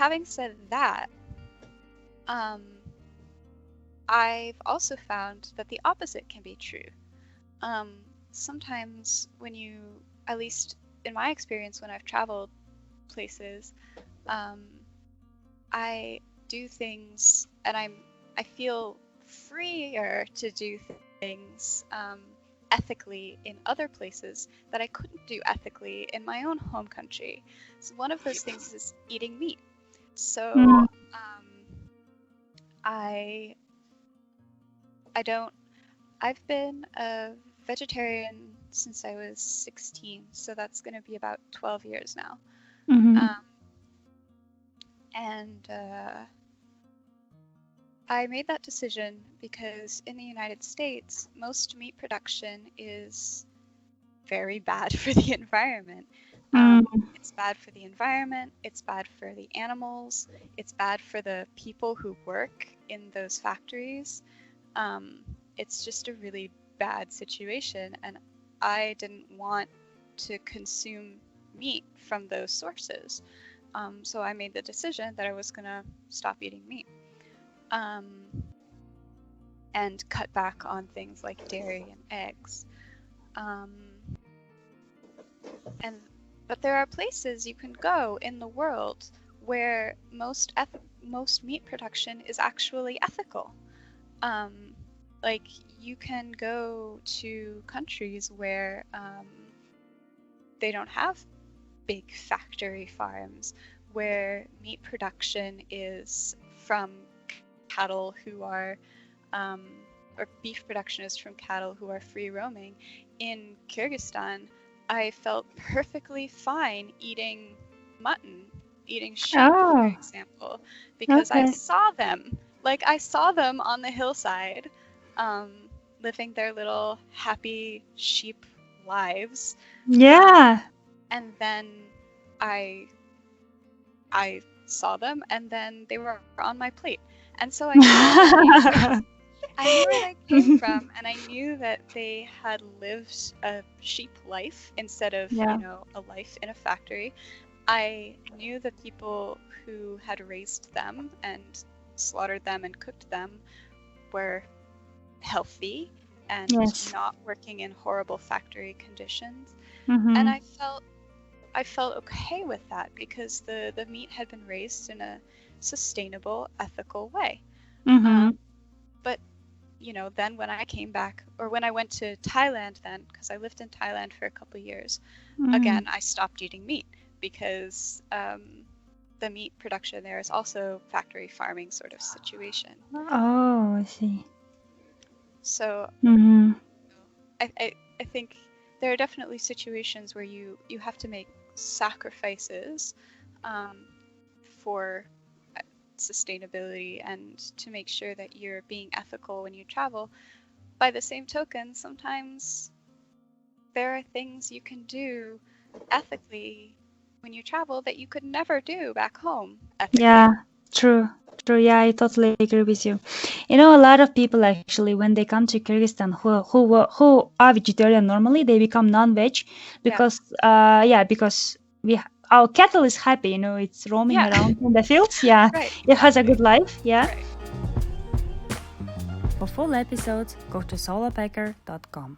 having said that, I've also found that the opposite can be true. Sometimes when you, at least in my experience when I've traveled places, I do things and I feel freer to do things ethically in other places that I couldn't do ethically in my own home country. So one of those things is eating meat. So I've been a vegetarian since I was 16, so that's going to be about 12 years now. And I made that decision because in the United States, most meat production is very bad for the environment. It's bad for the environment, it's bad for the animals, it's bad for the people who work in those factories. It's just a really bad situation, and I didn't want to consume meat from those sources. So I made the decision that I was going to stop eating meat and cut back on things like dairy and eggs. But there are places you can go in the world where most meat production is actually ethical. Like you can go to countries where they don't have big factory farms, where meat production is from cattle who are, or beef production is from cattle who are free roaming. In Kyrgyzstan, I felt perfectly fine eating mutton, eating sheep, for example, because I saw them. Like I saw them on the hillside, living their little happy sheep lives. Yeah. And then I saw them, and then they were on my plate. And so I knew where they came from, and I knew that they had lived a sheep life instead of, a life in a factory. I knew the people who had raised them and slaughtered them and cooked them were healthy and not working in horrible factory conditions. And I felt okay with that because the meat had been raised in a sustainable, ethical way. But then when I came back, or when I went to Thailand then, because I lived in Thailand for a couple of years, again, I stopped eating meat because the meat production there is also factory farming sort of situation. Oh, I see. So I think there are definitely situations where you have to make sacrifices for sustainability and to make sure that you're being ethical when you travel. By the same token, sometimes there are things you can do ethically when you travel that you could never do back home ethically. Yeah, true. Yeah, I totally agree with you. A lot of people actually, when they come to Kyrgyzstan who are vegetarian normally, they become non-veg because because our cattle is happy, it's roaming around in the fields. Yeah, it has a good life. Yeah. Right. For full episodes, go to solopacker.com.